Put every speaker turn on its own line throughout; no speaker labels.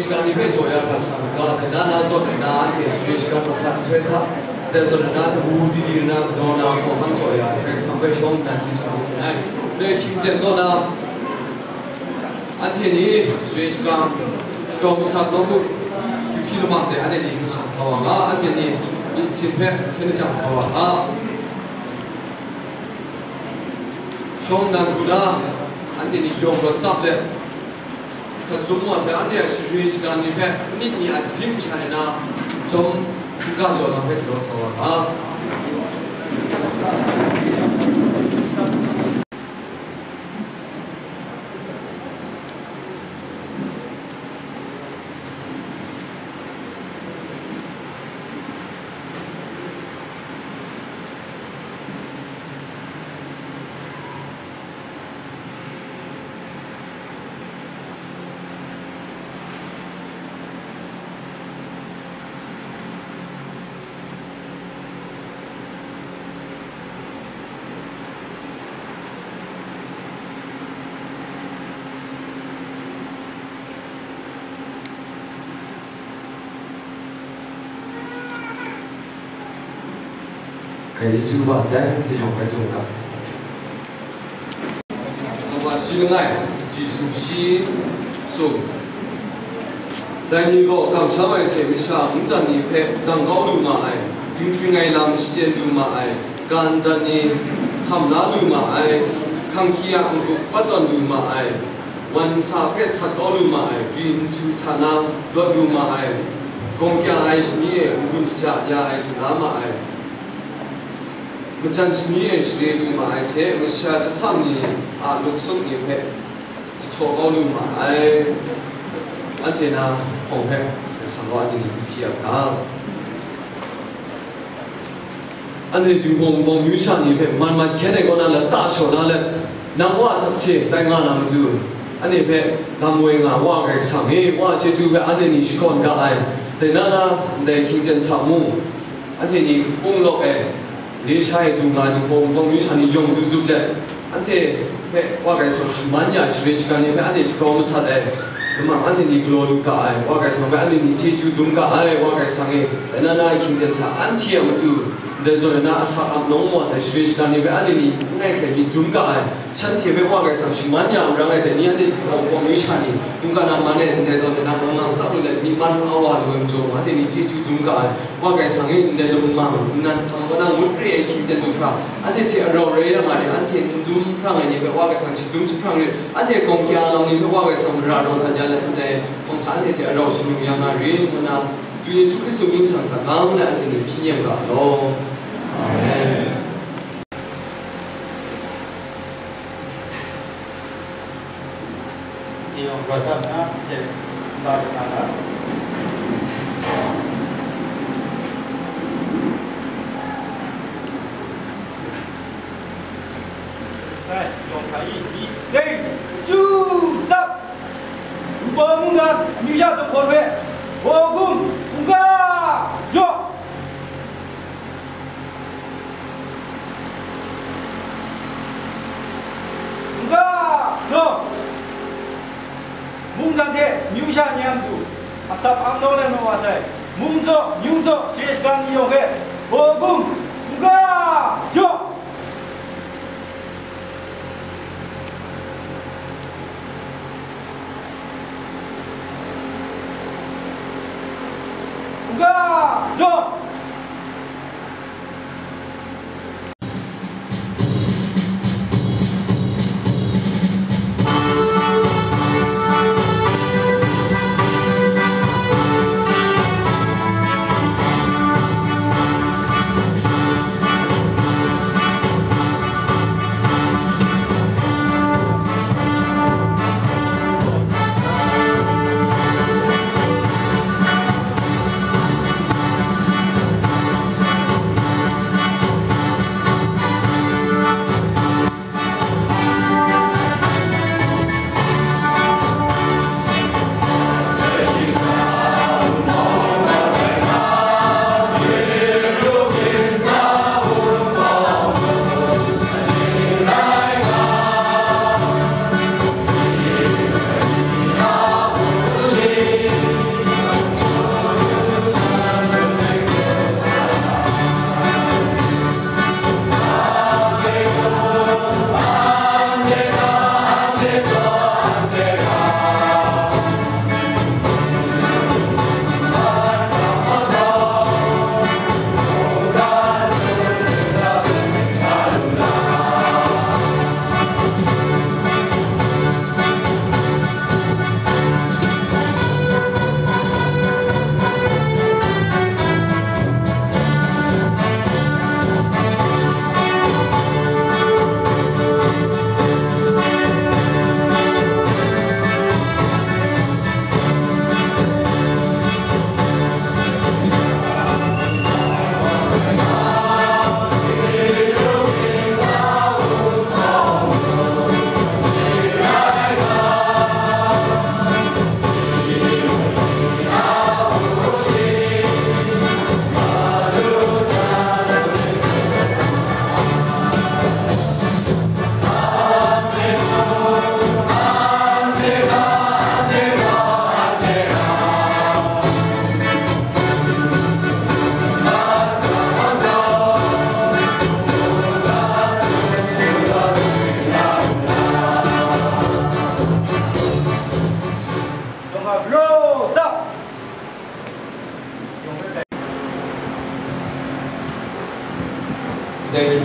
시간이 배줘야 다시 한번 나나 소리 나한테 주의 시간 사 최차 그래서 나한테 우디디나 너나 뭐한 줘야 백성배 형 단지 좀 내 힘든 거나 안테니 주의 시간 좀 사도록 필요한데 안에 있는 상사와 안테니 인심해 되는 상사와 형난구나 안테니 용거 잡대 semua saya ada sendiri sekarang ni ni azim channel jom buka jodoh terus awak cái chữ và sẽ sử dụng cái dùng đó. Và sử này chỉ số xí số. Tại như có cảm giác về chế bị sao cũng chẳng như thế chẳng có đủ mà ai, chính vì ngày làm chuyện đủ mà ai, gan chẳng như ham lá đủ mà ai, khang kia cũng phục phát toàn đủ mà ai,วันสาเพศสัตว์ก็đủ mà ai,กินชูชานาลดđủ mà ai, công kia aiนี่คุณจะยาai đủ mà ai.มันจันทร์นี้สิเรื่องมาไอ้เท่มันชาจะสร้างนี่ลูกสุกนี่เพ่จะโชว์เอาลูกมาไอ้อันเทน่าของเพ่สังวาสนี่เพียบกันอันนี้จึงบ่มีชานี่เพ่มันแค่ไหนก็นั่นแหละตาโชว์นั่นแหละน้ำว่าสักเสียแต่งานน้ำจูอันนี้เพ่ลำมวยงาว่ากันสังเกตว่าเจ้าจูเพ่อันนี้ชิคอนกันไอ้แต่นั่นนะในคิงเจนชามุงอันนี้ปุ่งโลกเอ你下一种啊，就帮女生的用就做了，安天我该说是蛮呀，是时间你安天就搞么啥的，那么安天你过路个哎，我该说安天你去就中个哎，我该上个，那今天查安天我就，那时候那啥阿农么在时间你安天你爱看你中个哎，身体被我该说是蛮呀，然后的你安天帮女生的，中个那蛮的，在说那帮忙找了你蛮好啊，那种安天你去就中个哎，我该上个那种忙，那我那我这今天就看，安天去绕人呀嘛的，安天中看了你被我该上是中看的，安天公家了你被我该上绕绕他家了，在公产的去绕是中央啊人么那，对耶稣基督名上上讲了，安天你纪念个咯，哎。
Yang pertama, jadi bagaimana? Hai, yang kali ini, deh, cusap, bangunan, Indonesia tu korbe, ogum, enggak, jok. Enggak, jok. Mungkin Indonesia ni am tu, asap amnol yang nawasai. Mungso, Indonesia, sekarang ni orang, ogum, enggak, jok.
我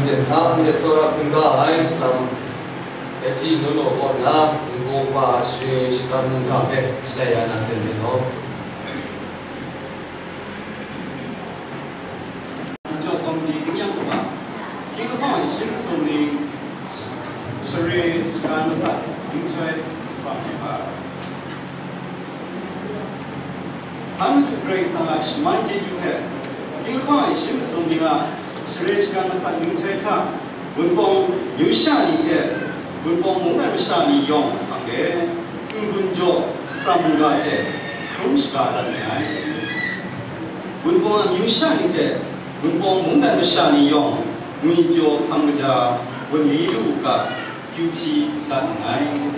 제 장제 소라 군가 아이스람 에지 노노 보나 공부와 시간 가게 시야나 들리노
조금 그냥 봐. 기본 실수니 서리 간사 인초에 상해봐. 아무도 그래서 심한지 주해. 기본 실수니가 서리 간사 인초에타 원봉 유샤니테 원봉 몽단샤니 용 관계 군군조 사문가제 공시가라네. 원봉 유샤니테 원봉 몽단샤니 용 문이교 탐자 원리루가 규피 가능하이.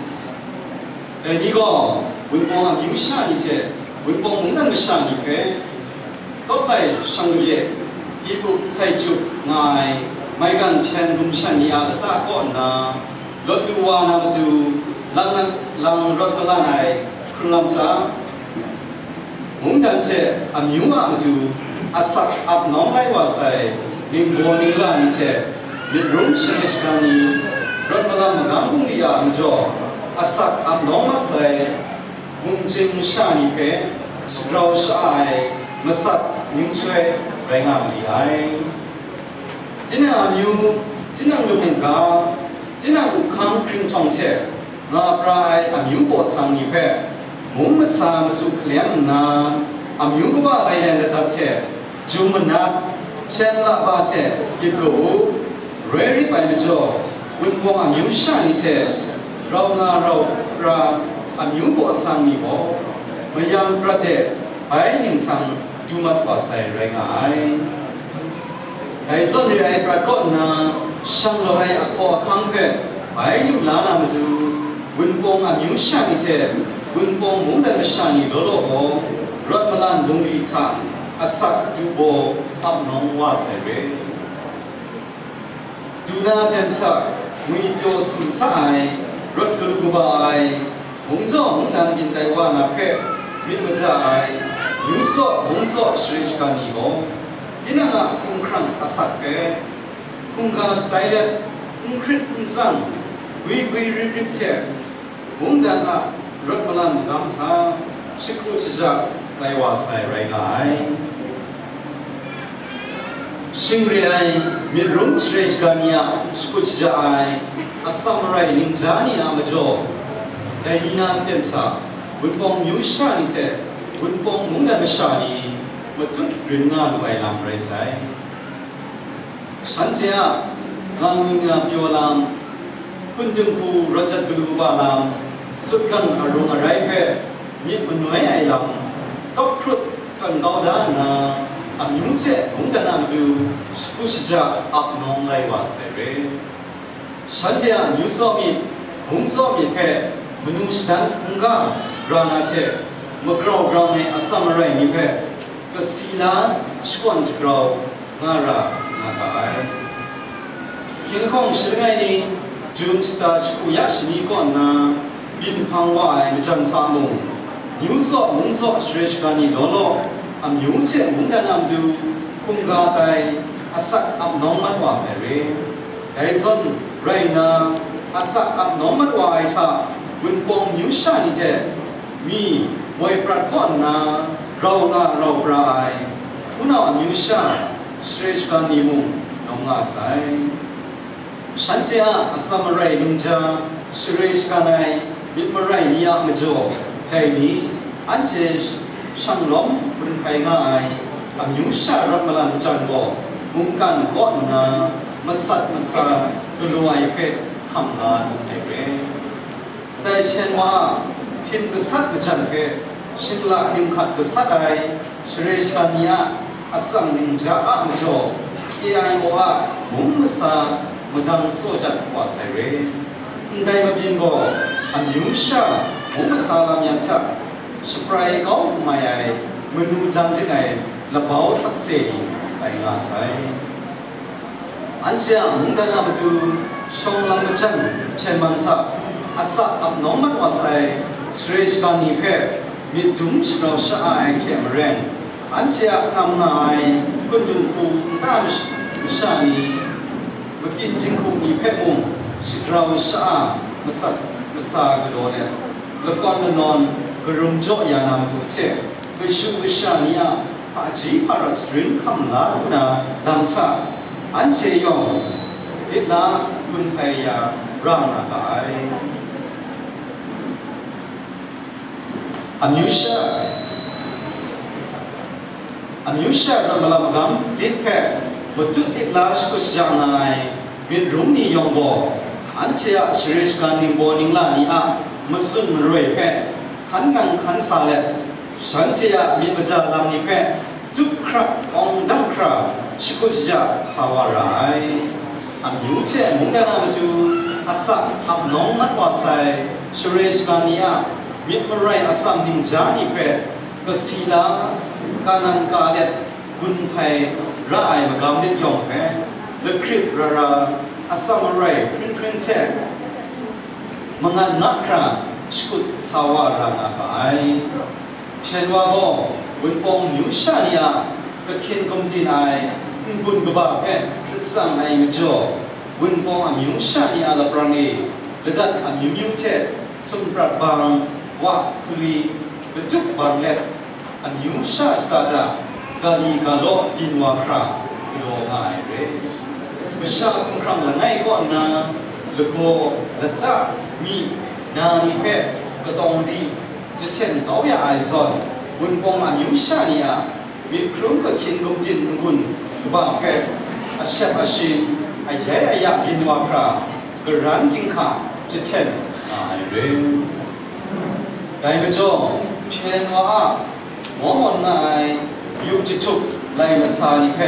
이거 원봉 유샤니테 원봉 몽단샤니테 또다이 상류에 이북 사이축 나이 마이간 펜rum샤니아 따ቆ나 롯루와 나무주 랑 롯라나이 클람사 몽단체 암유아무주 아삭 앞농라이 와사이 닝보닝라니체 밑rum샤니스가니 롯라나 마감궁리아 암조 아삭 앞농마사이 뭉징샤니페 스크라우샤이 마삭 닝초에 랭아미아이 진ang amu, 진ang lumungka, 진ang ukang kringtongche, na prai amu bot sang ni pe, mumsam suk liang na, amu kuba layan detatche, jumenat, chen la ba che, kiku, ready by the jaw, unbong amu shani che, rau na rau pra, amu bot sang ni bo, mayang prate, ai ning chang, jumat pasai renga ai. Hãy dân đi ai bà con na sang lo hay akho khang pe ai yu la na mu win bong a yu sha ni che win bong mong da sha ni lo lo ho rat malan dong li tha asak tu bo ap nong wa sai re tu na chen cha mui pyo sim sa ai rat ku ku ba ai mong jo mong dan bin dai wa na pe min ma ja ai yu so mong so shi ka ni ho Dinanga kungkrang asak ke, kungga style kungkrit insang, we repeat, mungdana rotmalan gamtha, shiku sejak laywasai raigai. Singriai midrum srejgania shiku sejak ai, asamrai ningjani amajo, dayina tensa, bunpong yushani te, bunpong mungdana shani. Betul dengan baiklah perisai. Sanjaya langnya piolam, kunjungku raja dulu balam, sutkan arung arai pe, mit menuai ayam, top krut kan kau dana, amyung se mungkin tu suku sejak abnong lai wasere. Sanjaya nyusomi, mungsomi pe, menustan enggak rana ce, megrau ni asam arai ni pe. Kesila sekon jekrau ngara ngakai. Kingkong serengai ni jum cita cikuyak sini kon na bin pangwai macam samung. Nyusok mungsok sreshkani lolo am yungce mungdanam du kunggatai asak abnormal wasere. Kaison raina asak abnormal wai tha bunpong nyusani je mi wai pratkon na rau na rau prai, punau nyusha, sreshkan nimu nonga sai. Sanjaya asamarai ninja, sreshkanai bitmarai niya majo, kai ni anje sanglom bunkai ngai, am nyusha ramalan jango, mungkan kot na masat masa duluai pe hamla nusai. Tai chenwa tin besat bejan pe. Shimla nimkhat kesadai sreshkania asam ninja amjo iai moa mumsa madang sojat wasai re ndai mabingo amyusha mumsa lam yancha spray kau mayai menu jang jingai labau sakse ai nga sai ansia mungdana baju songlang bechan chenmancha asa abnormal wasai sreshkani pe Midum sekarang saya kemarin, ansia kamai kunjungku tam besani, เมื่อกี้จริงคงมีเพชรมุมสิเราชามาสัตมาซากระโดดเนี่ยแล้วก่อนจะนอนก็รุมโจยานามถูกเชื่อไปชูวิชานี้อาจีพารัชรินคำลาลุนาดังชาอันเชยองเวลาคุณพยาร่างระบายอันยุชาเรามาลำดับดิแค่วัตถุดิบลาสกุศลยังไงมีรุ่งนี้ยองบอกอันเชียสิริสการนิงโบนิงลานีมาสุนมันรวยแค่ขันงังขันสาเลฉันเชียมีมาจากลำนี้แค่ทุกคราองดังคราสิกุศลสาวรายอันยุเชมุงกันมาจูอาศักอับน้องนักว่าใส่สิริสการนี้มีมาไรอาศักดิงจานีแค่ก็ศีลาการนังกาเด็ดบุญไพร่ายมากำเด็ดยองแค่เลือคลิปราอาศักมาไรครึ่งแท้มังงานนักคราสกุลสาวรานาไปเช่นว่าโมบุญปองยุชานีก็เขียนกงจีนไอบุญกบาแค่คริสต์ไอมจ่อบุญปองอายุชานีละปรางเอและดัดอายุมิวเทสมปราบบางว่าคุลีบรรจุบางเล็ดอันยุชาสตาจากาลีกาโลอินวาคราโลง่ายเร่วิชาคุณครั้งละไงก่อนนะลูกโบละจ้ามีนานิเพก็ต้องดีจะเช่นเอาอย่าไอซอนบุญปองอันยุชานีมีครุ่งก็คินกงจินกุนบางแค่อาเชฟอาชีไอ้ใหญ่ไอ้ยักษ์อินวาคราก็รันกินข้าจะเช่นไอเร่ไก่กระจงเช่นว่าหมอมันนายยุคจะชุบไล่มาซานิเพ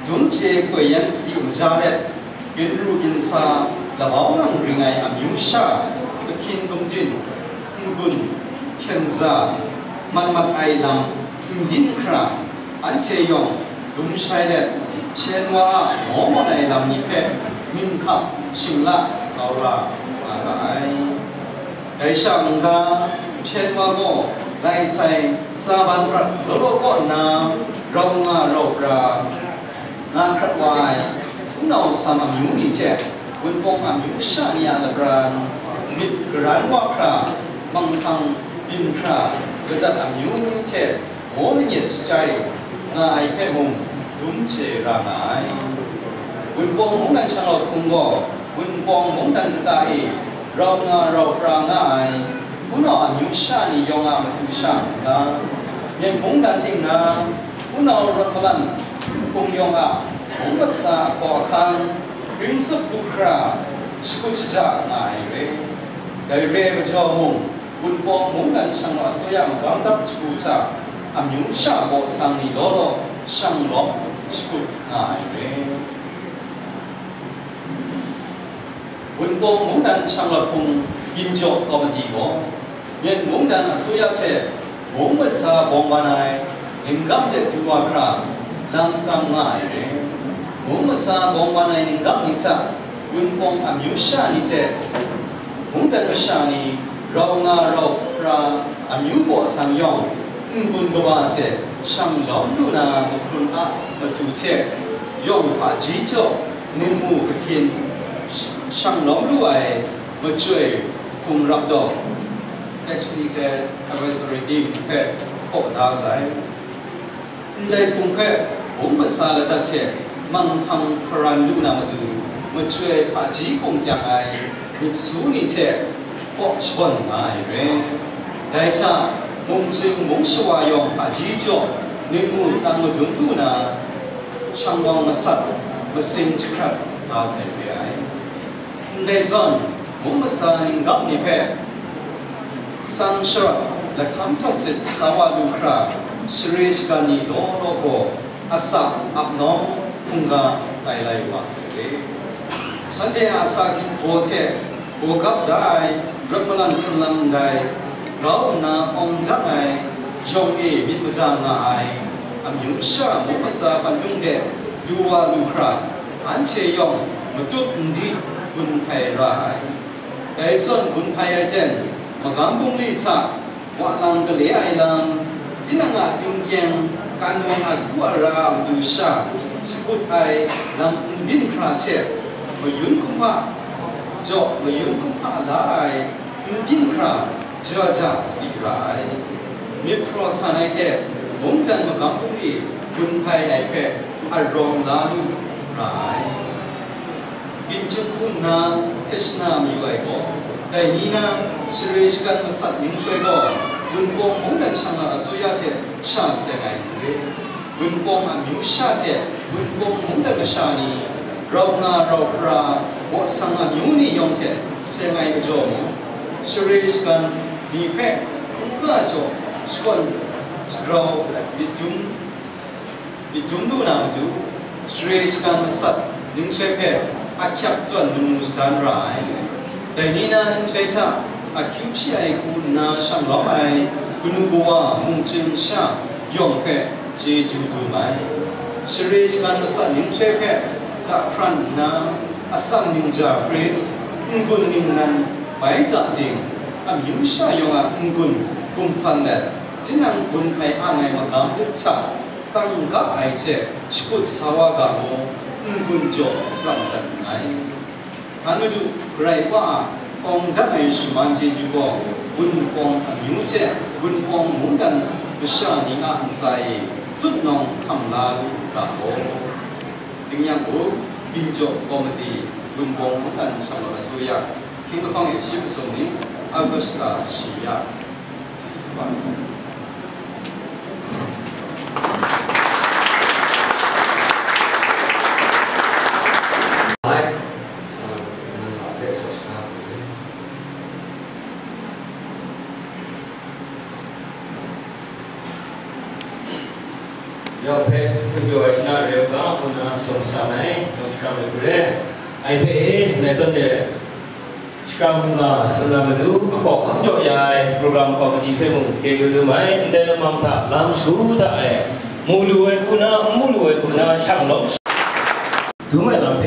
จุนเชกวยยันสีอุจาเล็ดกินรูกินซาละเอาหนังริงไงอายุชาตะคินกงจินกุนเทียนซามันมัดไอลำดินคราอันเชยองลุงชายเล็ดเช่นว่าหมอมันไอลำนิเพมินขับชิมละเอาละอะไรไอช่างกาเช่นว่าโมไล่ใส่ซาบันรัดโลโลก็นาเรางาเราปรางานครัดวายคุณเอาสามัญยุนิเจบุญปองอายุชานีอาลบรานมิตรร้านว่าคราบังคังบินครากระดับอายุนิเจโมลิเนตใจงาไอแค่มุงดุมเจรางไอบุญปองมุงดันช่างหลอดคุงโกบุญปองมุงดันกระต่ายเรางาเราปรางาไอคุณเอาอายุชานียองอามาตุชานะยังมุงดันดิ่งนะคุณเอารักลันคุงยองอามุงภาษาขอคังริมสุบุคราสกุลจักไงเร่ได้เร่มาจอมุงบุญปองมุงดันช่างว่าสวยงามทับสกุลจักอายุชาโบสังนิโลโลช่างหลอกสกุลไงเร่บุญปองมุงดันช่างหลอกคุงยิมโจกอบดีโกยังมุงดันสุยาเทมุงภาษาบองบานายยังกำเด็ดตัวคราลังตังง่ายเร่มุงภาษาบองบานายยังกำนิจาบุญปองอายุชานิเจมุงดันชานีเรางาเราปราอายุบ่สังยองบุญกบาเจช่างล้อมดูนาคุณอามาจูเจยองผาจีโจนิมูกขินช่างล้อมดูไอมาช่วยคุมรับดอก actually แค่ advisory team แค่พบดาสายได้คุมแค่ผมภาษาละตัดเชมังคังครันดูนามาดูมาช่วยผาจีคงยังไงมิสูนิเชพบชนไงเร่ได้ช่างมุงจึงมุงสวายองผาจีโจนิมูตั้งมาถึงดูนาช่างวังมาสัตมาสิงจิกรัดดาสายไปได้ส่วนมุงภาษาอิงกับนิเพสังชระและคำทัศน์สาวลูคราสิริสกานีโลโลโกอาศักอับน้องคุงกาไตไลวาสเกสันเดอาศักโอเทโอกับได้รักพลันพลังได้เราหน้าองจังไงยงเอมิตุจังไงอายุชามุภาษาปันดุงเดดูวาลูคราอันเชยองมาจุดดีบุญไพรายแต่ส่วนบุญไพรเจนมากำบุงลิชะว่าลังกะเลียไอลังที่นั่งอาจุงเกียงการวางอากุวารามดูชาสกุลไอลังบินคราเช มายุนคุ้มว่าจบมายุนคุ้มว่าได้บินคราเจ้าจ้าสติไรมีโปรสานไอเทมงกันมากำปุงอีบุญไพ่ไอเพอารมณ์ลาดูไรบินจึงคุณนาเทศนามีไว้ก่อนแต่นี้นะสิริสกันมาสัตว์ยิ่งช่วยก่อนบุญกองมงกันช่างอาสุยาเทชาเสงไอเร่บุญกองอามิวชาเทบุญกองมงกันมาชานีเราหน้าเราปราบทสังอามิวนี่ยองเทเสงไอจอมสิริสกันมีแพะคุ้มค่าจอสกุลเราบิดจุ่มดูน้ำดูสิริสกันมาสัตว์ยิ่งช่วยแพะอาเขียบตัวนุ่มสตันไรแต่นี่นะช่วยท่าอาคิวชีไอคุณนาช่างล้อไปคุณบัวมุ่งจึงช่างยองแพะเจจูดูไหมสิริสกันมาสัตว์ยิ่งช่วยแพะกักครันนาอาสัมยิ่งจ่าเฟรดกุนยิ่งนั้นไปจัดจริงอามิวชายองอากุนกุมพันเด็ดที่นั่งกุนไปอ่างไงมาดามดึกชาตั้งกับไอเจสกุลสาวกาโมกุนโจสัมตันไงอันนี้ดูไรว่าองค์จะให้สมันเจจูบบุญปองอามิวเจบุญปองมุนกันวิชานิอาใส่ทุกน้องทำลาลูกาโมถึงยังบุบินโจคอมดีบุญปองมุนกันสังกัดสุยาที่ก็ต้องชิมส่งนี้อากุสตาชียา
要配有那热干部呢，从上面从上面过来，ไอเพในต้นเดือนชาวมุงาสำหรับดูขอคำจ่อยายโปรแกรมคอมมิตี้เพมุงเกี่ยวกับไหมเดินมาทำลำสู้ได้มูลวยคุณาช่างลบดูไหมลำเพ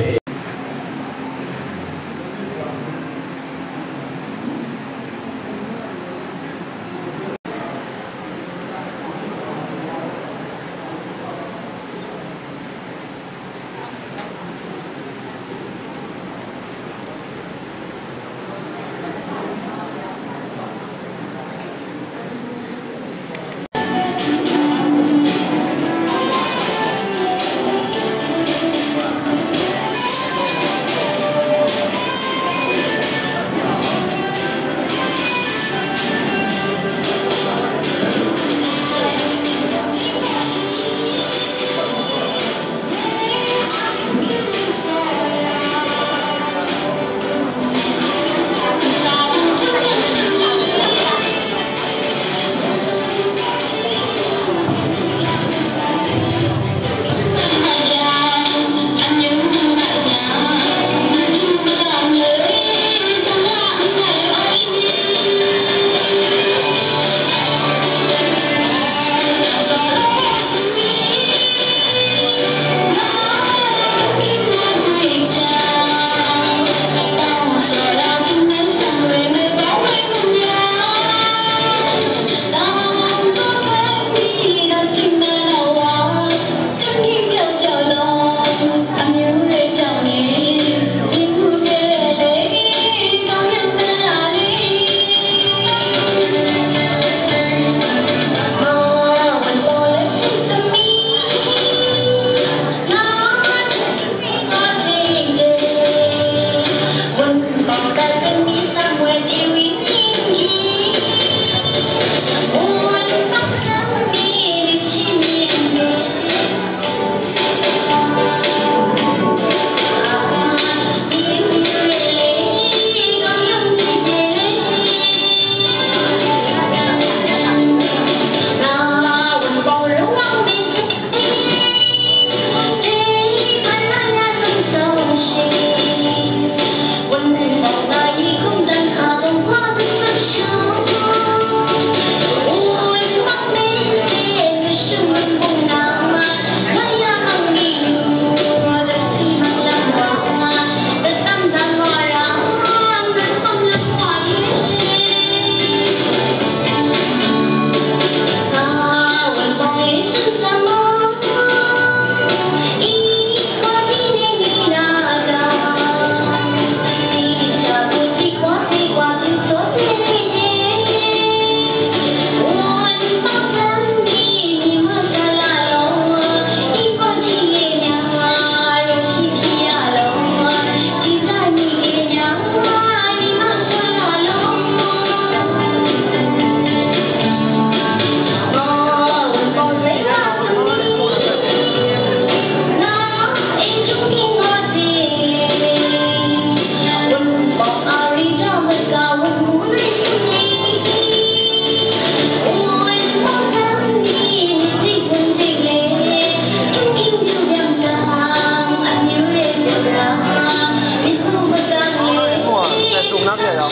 nát kìa đâu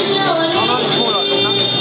nó mua là đồng nát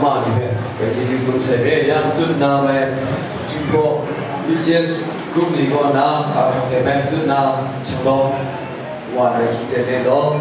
嘛里面，继续做这边，让做那么经过一些 group 里头那这边做那成功，我来去这边咯。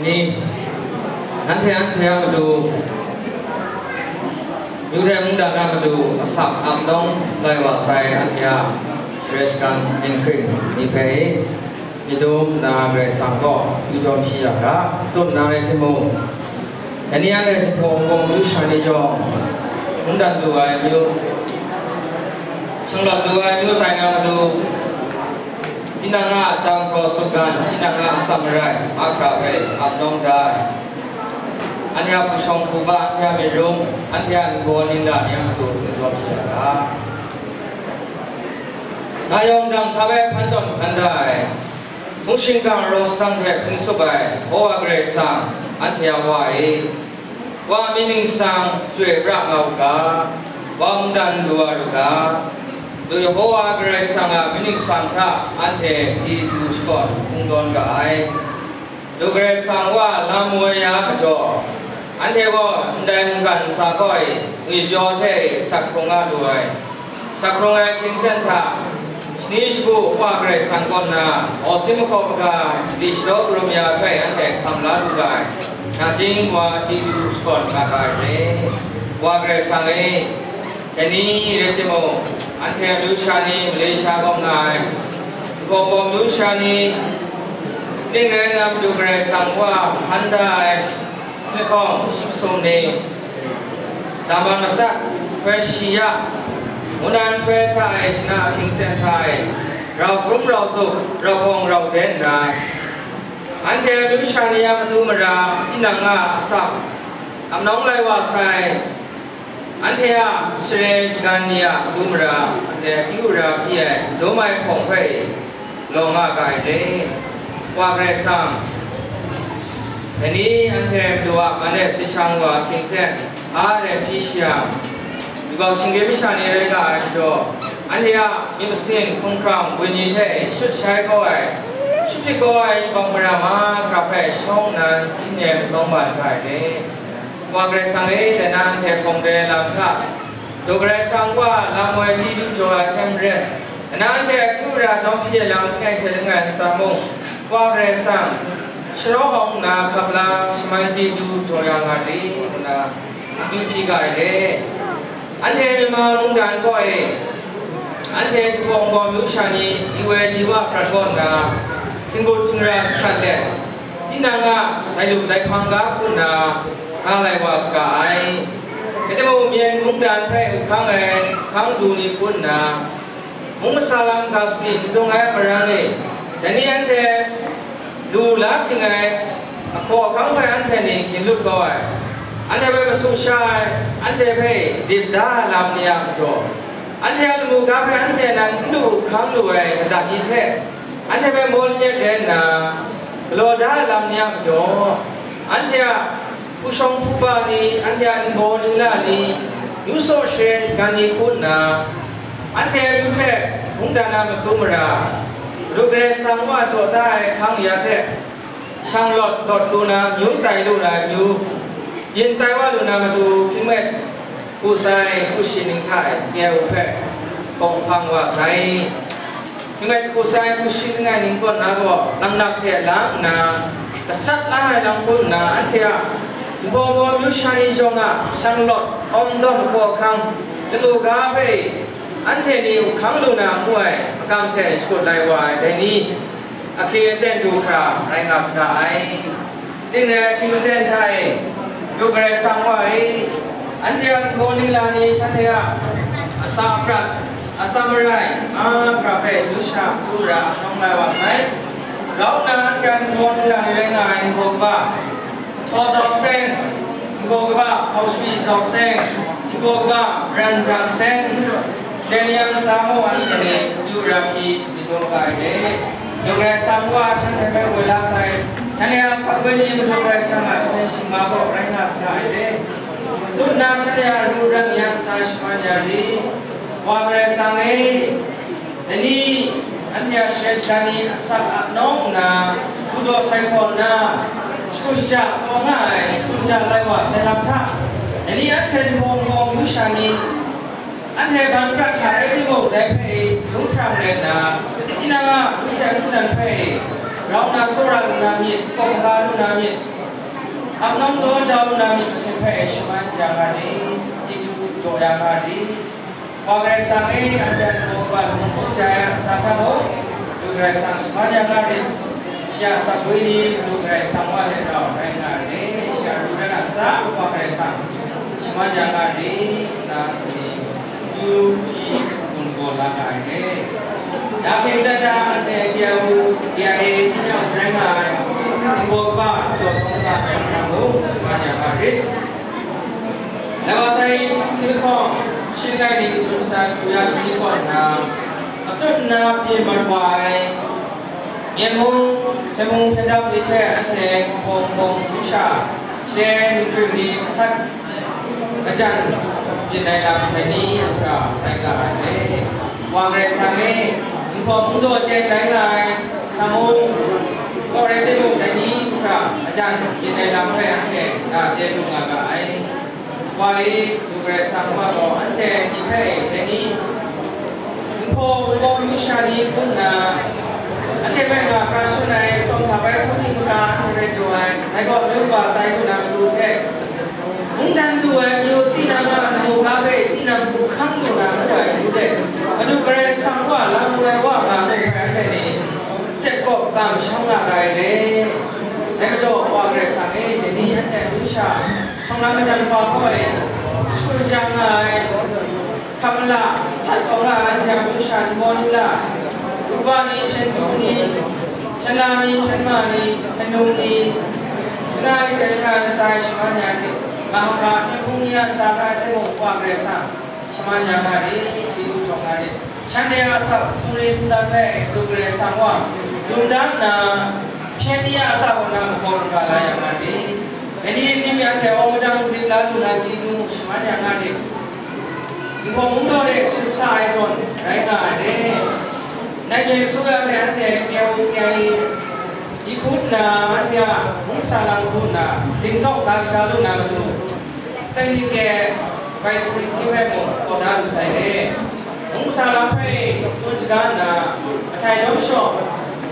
ini nanti saya itu juga mudah kan itu asap abdong lewat saya ya reskan ingkring ipai itu na bersangko itu siapa tu nari timu อันนี้อะไรที่ผมรู้ชานิยมมุนดันดูไอ้ยูช่างหลับดูไอ้ยูไต่นามาดูที่นั่งอ่ะจางโปรสุกันที่นั่งอ่ะสัมไรอัคราเวอับน้องได้อันนี้ผู้ชมผู้บ้านที่มีรุ้งอันที่อันโกนินดาเนี่ยมาดูเป็นตัวเสียละนายองดังทวีพันต้นพันได้มุชิงกังโรสตันเวพินสุบัยโออาเกรซังอันที่เอาไว้ว่ามินิสังช่วยรักเอากาว่ามุดันดูอารุกาโดยโออาเกรซังมินิสังท่าอันที่ดูสกอตมุงดอนกายดูเกรซังว่าลามวยยาจ่ออันที่ก็ได้มุกันสาก้อยวิญญาณเทสักครงอาด้วยสักครงไอคิงเซนท่านี่ชูว่าเกรซังก่อนนะอสิมกบกาดิชโรบรมียาไปอันที่ทำลาดูได้น่าจริงว่าที่ดูสกอตมาได้เลยว่าเกรซังเองอันนี้เรื่องที่โมอันที่มิวชานีมาเลเซียก็ง่ายก็มิวชานีนี่เรื่องนำดูเกรซังว่าพันได้ไม่คงชิมโซนเองตามมาสักเฟรชิยามุนันเฟรไทยชนะคิงเทนไทยเราพรุ่งเราสุขเราคงเราเด่นได้อันเทมิวชานียามาดูมาราที่นางาสักอับน้องไลวาไซอันเทียเชรชกานียดูมาราอันเทียคิวราพี่โดไม่ผงเพยลงอาไก่เล่ว่าเกรซังอันนี้อันเทมดูว่ามันเนี่ยสิช่างว่าคิงเทนอาเรพิชยาดูว่าสิงเกมิชานีเรื่องอะไรจ้ะอันเทียมิมสิงคงครามวิญญาณเทชุดใช้ก็ไอชุดที่ก็ไอบางประมาณกระเพาะช่องนั้นที่เนี่ยต้องมาไก่เล่ว่าเกรซังแต่นางเทพงเดลำค่ะดูเกรซังว่าลำมวยที่ดูจัวเทมเรนางเทคิวราจอมเพียรลำแข่งเทงานสามุว่าเกรซังชโรหงนาขับลาสมัยที่ดูจัวยางาดีนาดูพีไก่เล่อันเทมาลุงดันก็อันเทที่วงบอลมิวชานีจีเวจีว่าประกอบนาสิงห์บุรีราชขัดเล่ที่นางได้ดูได้พังกับคุณนาอะไรวาสกายแต่เมื่อมีมุงดันไปข้างข้างดูนี่คุณนามุงสาลังกาสติตรงไหนมาเรื่องนี้แต่นี่อันเทดูลักยังไงพอข้างไปอันเทนี่กินลูกก้อยอันเทไปมาสุชายอันเทไปดิบดาลำเนี่ยจ่ออันเทลมูกาไปอันเทนั้นดูข้างดูไอ้ดักยิ่งเทอันเทไปโมลเนี่ยเด่นนะโลดาลำเนี่ยจ่ออันเทผู้ชมผู้บ้านี้อันเทอันโบนิลานี้ยูโซเชนกันนี้คุณนะอันเทยูเทมุงดานามาตุมราดูเกรซังว่าจ่อได้ข้างยาเทช่างหลอดดูนะยูไตดูนะยูยินไตว่าดูนะมาดูที่เมื่อผู้ใส่ผู้ชินิงไทยแก้วแพะปงพังว่าใส่ที่เมื่อผู้ใส่ผู้ชินิงไงนิ่งคนนะก็ลำนักเทล้างนะกษัตริย์ล้างลำคุณนะอันเทียบอมมิวชานีจงอ่ะช่างหลอดอมดอมพวกขังดูกาไปอันเทนี่ขังดูนะมวยกำเทสกุลไลวายแต่นี่อาคีเต้นดูคราไรงาสกายดิ้งแรงคิวเต้นไทยดูเกรซังว่าอันเทียโกนิลานีฉันเทียอาซาปรัดอาซามไรกราเฟดูชาดูระน้องไลวาไซเราหน้าเทียนโกนิลานีแรงงานพวกบ้าทอซอกเซงพวกบ้าเอาชีซอกเซงพวกบ้ารันรังเซงเดนิยังสามูอันนี้ยูราพีดิโดกายเดดูเกรซังว่าฉันเทียเวลาไซฉันเนี่ยสักวันนี้มันดูเกรซังอ่ะเป็นสิ่งมาบอกแรงงานสกายเดดูน่าฉันเนี่ยดูเรื่องยังสายสมัยนี้ว่าเกรซังอันนี้อันที่เชษฐานีสักน้องนะผู้ดูใส่คนนะสุชาติว่าไงสุชาติอะไรวะเสร็จท่าอันนี้อันที่มองมิวชานีอันที่บางประเทศที่มองได้ไปลุงทำเลยนะที่นั่งลุงทำลุงนั่นไปเราหน้าสุราลุงนามีกองการลุงนามีอับน้องตัวเจ้าลุงนามีเป็นสิ่งที่ชมันจังหวะนี้ที่ดูโจยางาดีพอเกรซังอันที่มองว่าลุงพูดใจสักครั้งดูเกรซังสมัยยังาดีเสียสักวันนี้ดูเกรซังว่าเราแรงงานนี้เสียดูได้ sa wa kare sang shima janga ri na ni yu ki kun ko la kai ne ya ke ta da ante kia u ya e ti nya dai ma ni bo ba to song ka na mo shima janga ri na ba sai ti ko shin kai ni chu sa ku ya shi ko na atut na pi ma wai Nhân mong thêm mong thêm đáp lý thế anh thề bông bông vũ xả xe những trường đi sách ở chân chuyện này làm phải đi cả tay cả để hoàng rẻ sang ấy những phòng cũng tôi trên đánh ngài sang môn có rẻ thêm mong đánh đi cả ở chân chuyện này làm phải anh thề là trên đúng là cái qua đi đủ rẻ sang qua có anh thề đi phải đánh đi những phòng bông vũ xả đi cũng là anh em bạn là ca sĩ này trong tháp ấy không tin ca thì cho anh hãy gọi nước vào tay của nam du thế muốn đăng du em như tin nam mua cà phê tin nam cũng không được làm phải như thế mà chúng cái sáng qua làm người qua mà không phải thế này sẽ có cảm xong là cái đấy em cho qua cái sáng ấy để đi anh em cũng sao xong làm cái chân qua coi suy rằng này cầm là sát có là anh em cũng sao đi mua đi là Ubani, Chenduni, Chendani, Chendmani, Chenduni, Ngai Chendgan Sai Shmanyani, Mahaka, Nepunyan Sakai Temo Wagresa, Shmanyani, Tidu Chongani, Chandya Sap Suri Sundave, Dugresa Wa, Jundana, Chenia Tawana Korgala Yamadi, Any Nimian Omudam Diladuna Tidu Shmanyani, Ipomundo Susai Zone, Raina, Này nhìn xuống em này anh thề kêu đi phút là anh thề cũng xa lắm phút là tính tóc ta xa luôn nào mà tụ tay đi kè vài số đi em một có đá được xảy đấy cũng xa lắm phải tôi chỉ cần là thầy đóng sổ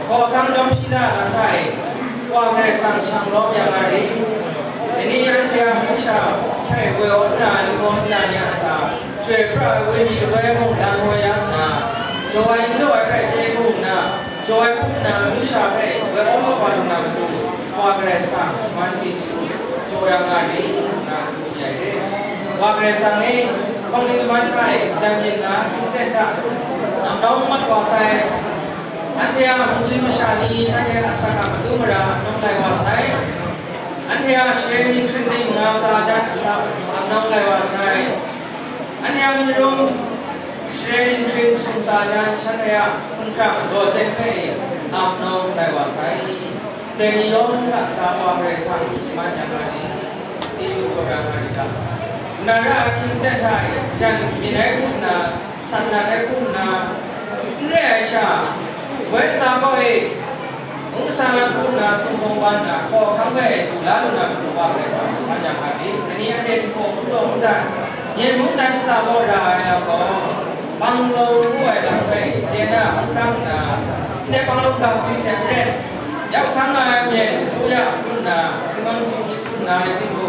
có cam đóng chi là thầy qua cái sang sang đó nhà mà đi thế đi anh thề cũng sao thầy vừa ổn là đi con là nhà sao chuyện rồi với đi với một đàn thôi á cho anh phải chơi bùn nè, cho anh bùn nè, muốn sao vậy? Với ông có quan nào cũng qua cái sang, mang đi cho anh ăn đi, nè vậy đấy. Qua cái sang ấy, con đi mang phải, chẳng nhìn là không thể ta, nằm đó mất qua sai. Anh thấy muốn xin một sản đi, anh thấy asa cả một thứ mà ra, nông lại qua sai. Anh thấy share link đi mà sa ra sa, nông lại qua sai. Anh thấy mình luôn Sharing dreams sung sajan sanaya unkang do chen kai apno dai wa sai teni yon la sa wa re sang ma nya ma ni ti yu ko ga ma ni ka nara kin te thai chan mi nai kun na san na dai kun na re sha we sa ko e ung sa na kun na sung bong ban na ko khang ve tu la lu na ko wa re sang ma nya ma ni ani ane ko ko do da ye mu dan ta bo da ya ko bang lâu ngoài là phải trên là bang đăng là nếu bang lâu là suy đẹp đẹp giáo thắng ai nhẹ số giáo cũng là cũng là để tin hồ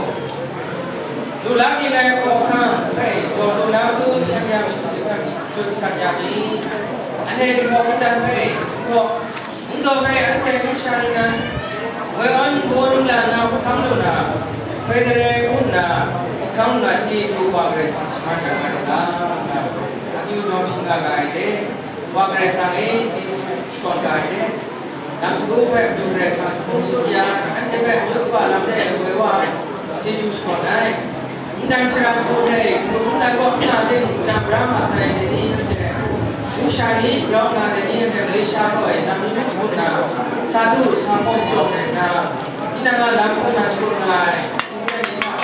dù lá đi này có khăn phải có số nào thứ xem nhà mình sẽ phải chụp cả nhà đi anh ấy thì có đang phải có chúng tôi phải anh em cũng sai nè với anh cô đi là nào có thắng đâu nào phải để cũng là không là chi thu vào cái sản xuất cái này như nó mình là cái đấy qua cái sang ấy thì còn cái đấy làm số về dùng cái sang không số nhà anh thấy về nước và làm thế với qua thì dùng còn này chúng ta sẽ làm số này chúng ta có là tên chạm ra mà sai để đi cũng sai đi đó là để đi để lấy sao rồi làm những cái chuyện nào sao thứ sao không chọn này nào chúng ta làm cái nào số này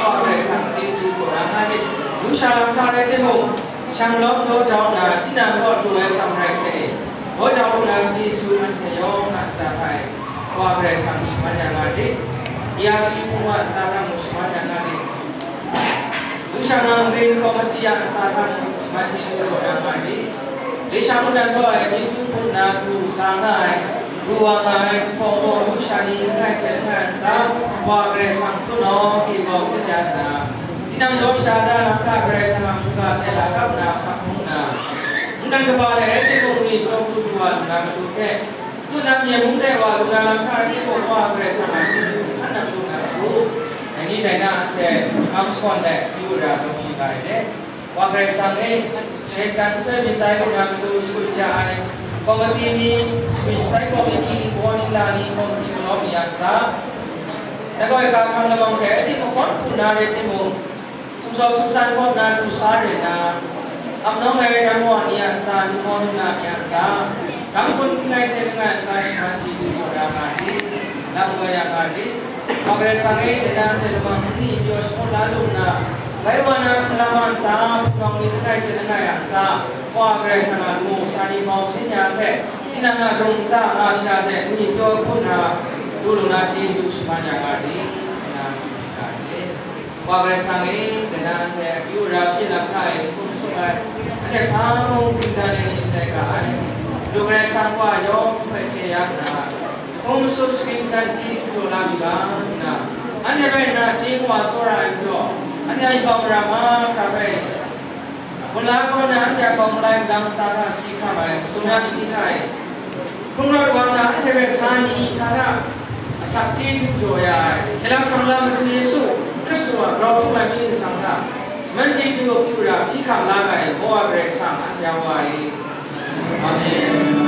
qua cái sang thì dùng của nó hay chúng sao làm sao để thêm một sang lớp đó cháu là tí nào có tụi em xong rồi thì bố cháu cũng làm gì xuống anh thầy ô sẵn sàng phải qua về sang mà nhà ngài đi ia si cũng ăn ra thằng mà nhà ngài đi lúc sang ăn đi có một tí ăn ra thằng mà chỉ của nhà ngài đi để sang một lần thôi thì cũng là tu sang ngài ruang ngài phong độ lúc sang đi ngài phải ăn sao qua về sang tu nó thì vào sinh nhật là Nang dos ada nak kagres sama muka celaka nak sakuna. Nang kepala itu mungkin tu tuan nak tu ke. Tu namanya mungkin walau nak kagres sama tu anak tu nak tu. ni dai na se am skon de yu ra to ki dai de wa kre sang e se kan te ni dai ko na tu school cha ai komati ni wistai komati ni ko ni la ni komati no ni ya sa da ko ka kan la mong ke di mo kon pu na re ti mo sum so sum san ko na tu sa re na am no ngai na mo ni ya sa ni mo na ya sa kam kun ngai te ngai sa shan ti ni ra ma di nam mo ya ka di Agre sangai dengan telemon ini Dios mula luna Bagaimana pelaman sah Pulang itu kai dengan yang sah Wah agre sangat mu Sani mau sinya ke Ina na rungta Asya de Ini Dios pun Dulu na cizu semuanya kali Wah agre sangai dengan Yura pila kai Pun sungai Ada kamu Pindah ini Mereka Dugre sangwa Yom Peceyan Om subscribe dan cik jola bilang, na, ane bayi na cik wasora itu, ane ayi bawrama kabe, mula ko na ane bawrai dang sara sikha bayi, sunya sikha bayi, kungar wana ane bayi kani kana, sakti joya, kelam kangla mati Yesu, Kristus, Rasul Nabi Sangha, menjadi juga pura, hikam lagai, bawa bersang, ane awai, amin.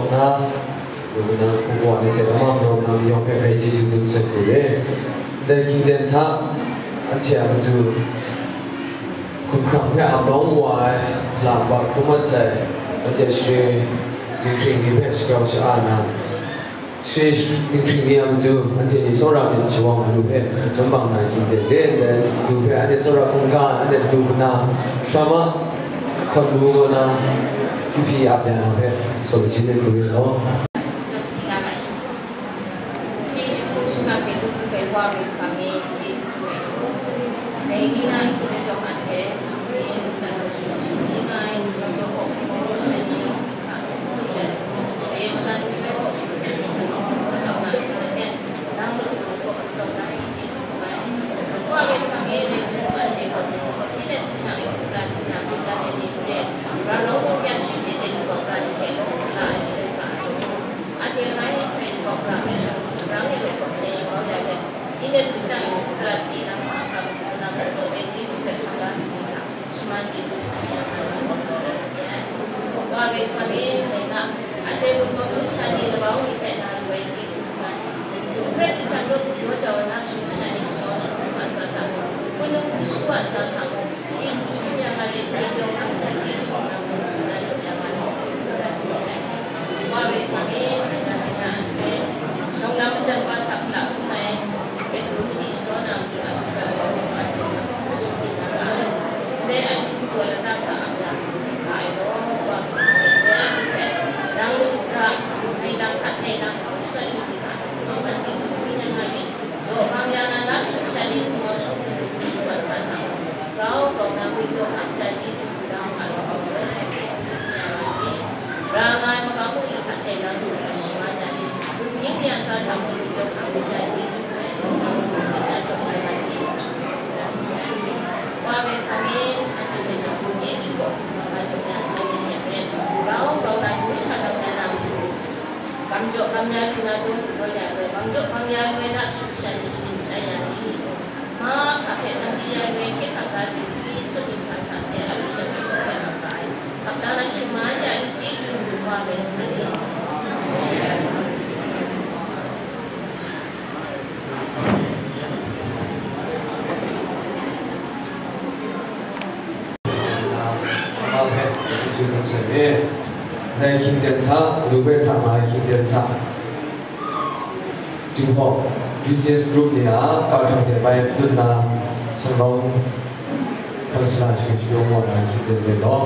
na 누구나 보고 안에 대담한 너무 옆에 배지 좀 세고래 내 기대 차 안치 아주 금강회 암롱와 라바 쿠마세 어제 시 링킹이 배시가오시 아나 시 링킹이 아주 안테니 소라면 지원 누배 전방나 기대래 누배 안에 소라 공간 안에 누구나 샤마 건누거나 깊이 앞에 앞에 소리 지는 거예요.ในคิงเดนซ่าหรือเวทมาคิงเดนซ่าจุดพอ business group เนี่ยการทำเดี๋ยวไปจุดนาสำรองพัฒนาชีวิตโยมวันคิงเดนเลยเนาะ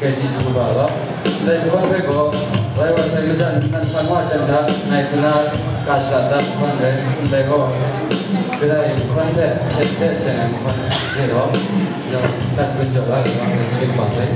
Gaji juga lah. Dan konflik ko, lewat saya kerja dengan semua cendera, naik benar kasihatan konflik. Dan ko, bila konflik ceknya saya konflik zero, yang tak berjalan dengan sedikit konflik.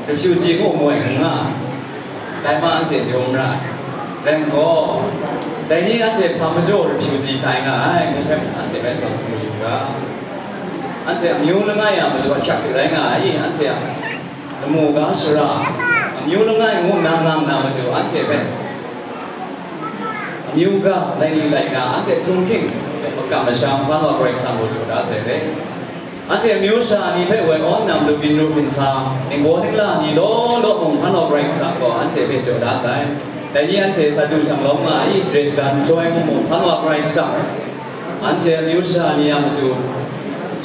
refugee ကိုမွေငါတိုင်မန်တဲ့ဂျုံရာရန်ကိုတိုင်ကြီးအတဲ့ဖာမကျော် refugee တိုင်ကအဲ့ငါဖက်အတဲ့ပဲဆောဆူယူကအတဲ့မျိုးလငါရမလို့ချက်ရိုင်းကအဲ့အတဲ့နမောကဆရာမျိုးလငါငုံနာနာနာမကျော်အတဲ့ပဲမျိုးကတိုင်းလိုက်ကအတဲ့ဂျုံခင်ပကမရှောင်းဖာတော့ break ဆံလို့ပြောတာဆဲလေอันเดียมิวชานี่เป็นวันอ่อนนำดูบินรูปินซาในโบนิ่งล่านี่ล้อองพันออกไรสักก็อันเดียเป็นโจดาไซแต่นี่อันเดียสัตว์ช่างล้อมมาอีสเรชการช่วยมุ่งพันออกไรสักอันเดียมิวชานี่ยังดู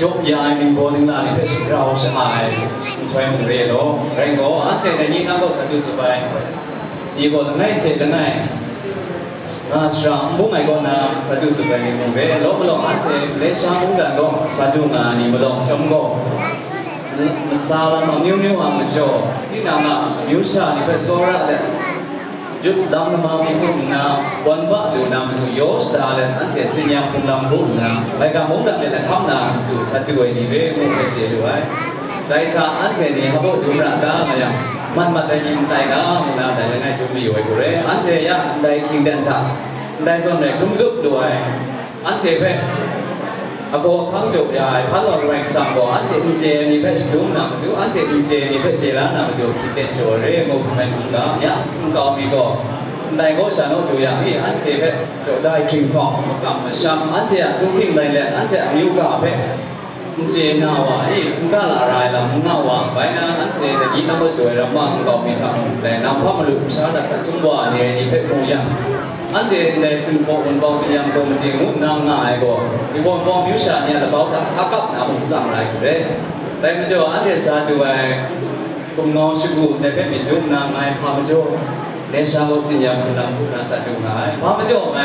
จบยายในโบนิ่งล่านี่เป็นสิ่งเราใช้ช่วยมุ่งเรียนล้อแรงก็อันเดียในนี้นั่งก็สัตว์สบายนี่ก็ง่ายเจ็ดง่ายชาบุ้งไงก็น่าสัตว์สุดเป็นมุ่งเวล้อมาลองอันเจเลชาบุ้งกันก็สัตว์งานนี่มาลองจำก็มาสาลามนิ้วหางมันจ่อที่นั่งอ่ะมิวชานี่เป็นโซระเลยจุดดำน้ำมันมีพุ่งน้ำวันบ้าดูน้ำดูโยสตาเลยอันเจสิญญาพุ่งน้ำพุ่งน้ำไปกับมุ่งกันเป็นคำน้ำดูสัตว์ไอ้นี่เว้มุ่งเป็นเจด้วยได้ชาอันเจนี่เขาบอกจุ่มระด้ามาอย่างมันมาได้ยินใจก็มุ่งน้ำแต่ยังไงจุ่มอยู่ไอ้กูเร่อันเจยะได้คิงเดนชาได้ส่วนไหนคุ้มซุปด้วยอันเจเพ่อากูพังจบยายพันหลอกแรงสั่งบอกอันเจอินเจนี่เพ่ดุ้มนำดูอันเจอินเจนี่เพ่เจร้านนำดูคิดเด่นโจเร่งงไม่คุ้มก็เนี่ยคุ้มก็มีก็ได้ก็ฉันเอาดูอย่างนี้อันเจเพ่จบได้คิงทองกับมาช้ำอันเจจุ่มคิงได้เลยอันเจมิวกับเพ่เจน่าวะอีคุ้มก็ละลายละมุ่งน่าวะไปนะอันเจแต่ยิ่งน้ำมันจ่วยเรามากก็มีทางแต่น้ำพัดมาลุกชาแต่สุ่มว่าเนี่ยนี่เพ่กูยังอันเจในสิ่งของบางสิ่งอย่างตัวมันจริงมุ่งนางง่ายก็ที่บางบางมิวชาเนี่ยเราบอกถ้ากับน้ำมันสั่งอะไรก็ได้แต่มันจะอันเจสาธุไอ้กุมน้องชิบุในเพ่มิจุ่มนางง่ายพามันจะในชาวสิ่งอย่างนำผู้น่าสาธุง่ายพามันจะไง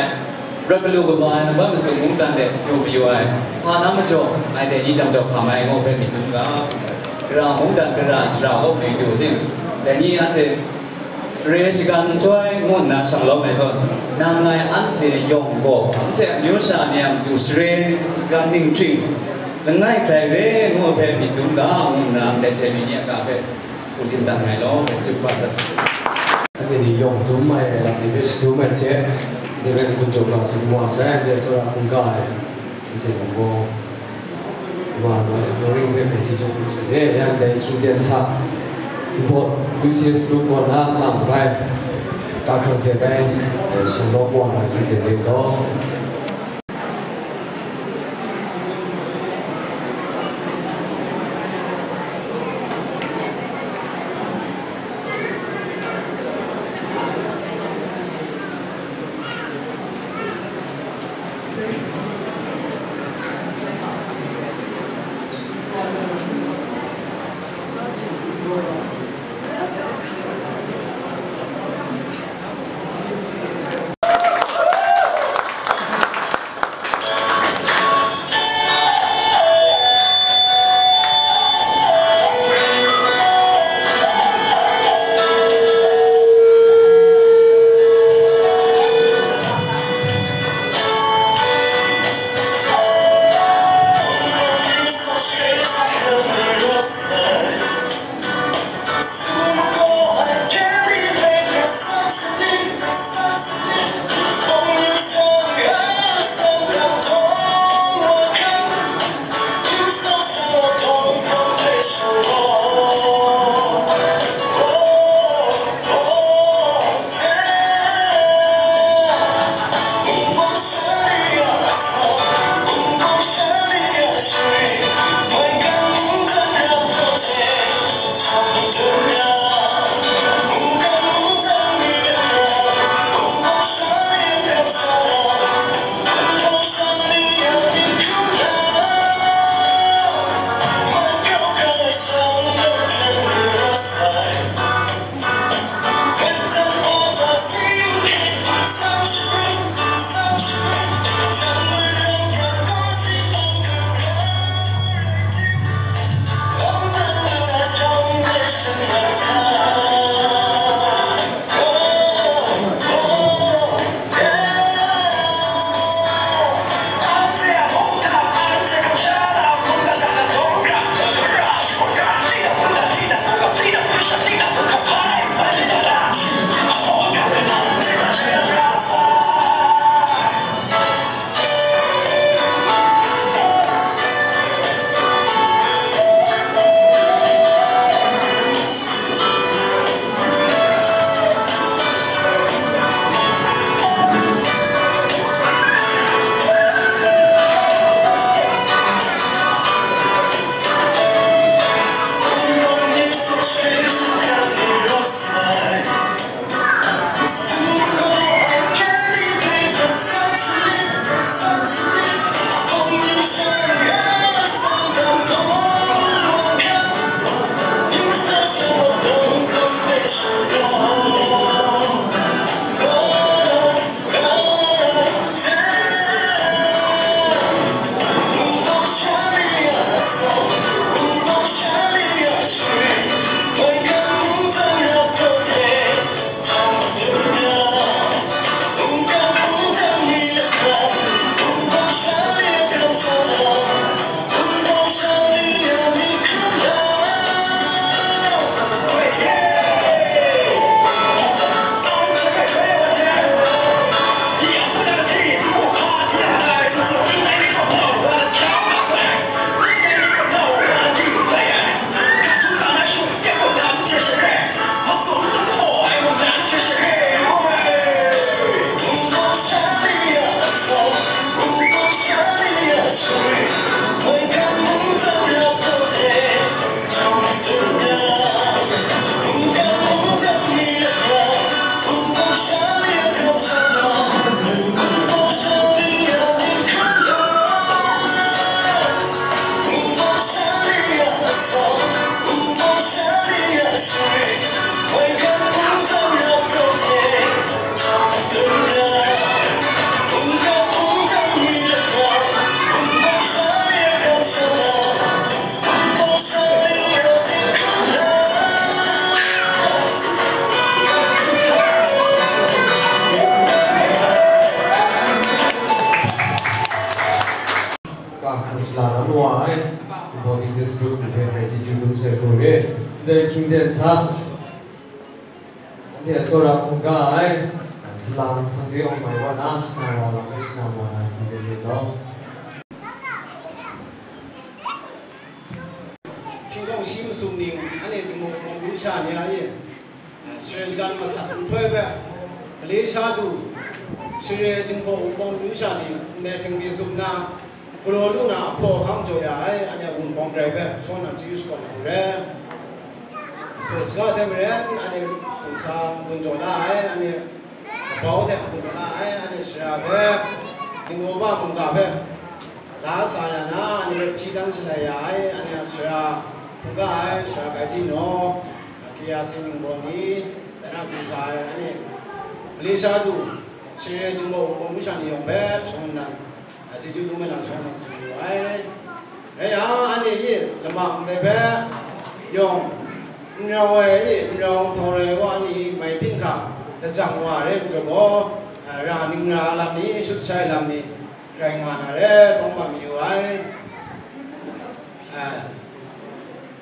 รักลูกบ้านนั่นบ้านมันสมมุติกันเด็กจูบอยู่ไอ้พาน้ำมันจะไอ้เด็กยี่จำจะพามาไอ้โง่เพ่มิจุ่มก็เรามุ่งกันเป็นราชเราก็ไม่ดูที่ แต่นี่อันเทเรชิกันช่วยมุ่งนาช่างลมในส่วนนางไงอันเทยงโกอันเทมิวชาเนี่ยดูสเรนกันนิ่งทริงนั่งไงใครเว้งูเพมิดุนกามุ่งนาแต่เทมิเนี่ยกาเพผู้จินตังไงล้อเป็นสุภาษิต
อันนี้ยงทุ่มไม่หลังนี้เป็นทุ่มไม่เจ๊เดี๋ยวเป็นคุณจบหลังสมัวแสงเดี๋ยวสระคุณกายเจ๊ผมก็ว่าเราสตอรี่เป็นที่จบสุดเลยยังได้คิดเดินทางที่พอวิเศษรูปวันละหลังไปการทำเทได้สมรภูมิอะไรที่เดินต่อ through the paper did you do say for it the kingdom ta the sora kunga ai Islam santi on my one ash na wa Krishna ma ni lo
Kingdom sim sum ning ane mo mu sha ni ai Sri gan ma sa thoi ba le sha du Sri jing ko bong mu sha ni ne thing bi zum na Pro lu na ko kham jo ya ai ane un bong drai ba so na ji use ko re so ska dem re ane sa bun jo na ai ane bao de bun na ai ane sha ba ning mo ba mong ga ba la sa ya na ane chi dang sa ya ai ane sha mong ga ai sha ga ji no ki ya sin bo ni da na bi sa ane le sha du Sri jing mo bong mu sha ni yong ba so na chỉ chú tôi mới làm sao mà xử ấy đấy anh ấy làm bằng để bé dùng rồi ấy rồi thôi qua đi mày pin cả để chẳng qua đấy cho có ra ninh ra làm đi xuất sai làm đi rồi mà đấy không mà nhiều ấy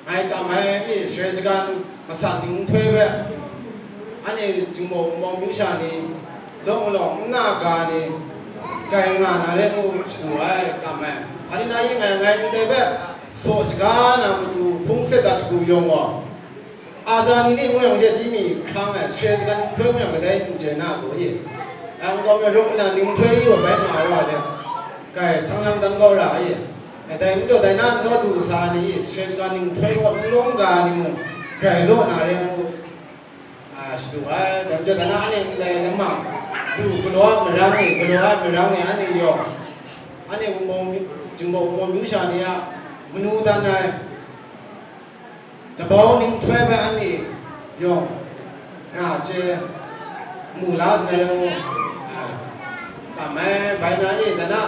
ai cầm ấy sẽ gan mà sản những thuê vậy anh ấy chỉ một mong muốn sản đi đông lòng na cả đi cái mà nó lên u sửa cảm ơn, anh này ngày đây bé, số cái nào cũng phun sẽ đặt sử dụng à, giờ này muốn dùng cái gì mi, khang ấy, sẽ cái thuê muốn cái đấy chỉ nào cũng vậy, em có mấy lúc là những thuê ở bên nào rồi đấy, cái sang năm tăng cao rồi vậy, cái đấy mình cho đại nam nó đủ xa này, sẽ cái những thuê có lông gà này mu, cái lỗ nào đấy mu, sửa để cho đại nam này làm màดูกลัวมันรังนี่อันนี้ยออันนี้มองจึงบอกมองมิวชานี่อ่ะมนุษย์ด้านไหนแต่บอกนิ่งช่วยไปอันนี้ยอน่าเจ้มูลาสในเรื่องแต่แม่ใบหน้านี่แต่นะ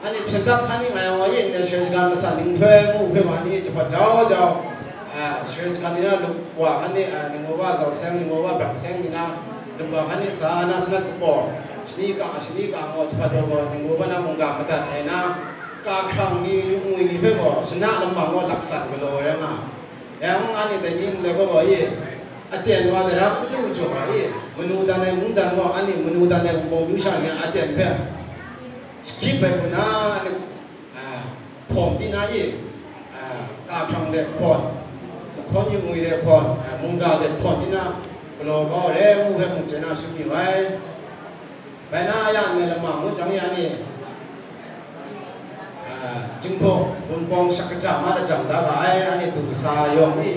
อันนี้เช่นดับขันนี่ไงว่ายิ่งในเชิงการมาสั่งนิ่งช่วยมูเพื่อวันนี้จะพอเจ้าเชิงการนี่นะลูกว่าอันนี้นิ่งว่าสาวแสงนิ่งว่าแบบแสงนี่นะดูว่าอันนี้สานาสนักปอชนีกางว่าจะพัฒนาหนึ่งว่าน้ำมงกามาแต่ไหนนะการครั้งนี้ยุ่งมือนี่เพื่อบอกชนะลำบากว่าหลักสัตว์ไปเลยแล้วนะแล้วอันนี้แต่ยิ่งเลยก็บอกยี่อาเตียนว่าแต่รับลูกจ่อยี่มนุษย์ด้านในมุ้งด้านว่าอันนี้มนุษย์ด้านในมองดูช่างเนี่ยอาเตียนเพื่อสกิปไปคนน่ะผมที่น่ายี่การครั้งเด็กพอดคนยุ่งมือเด็กพอดมุงกาเด็กพอดที่น่ะเราก็เรื่องมูเพื่อนเจน่าสุดอยู่ไว้ไปหน้าย่านในละหมาดมุจังยานี่จึงพบบนปองสักจับมาแต่จังได้อันนี้ตุกสายองนี่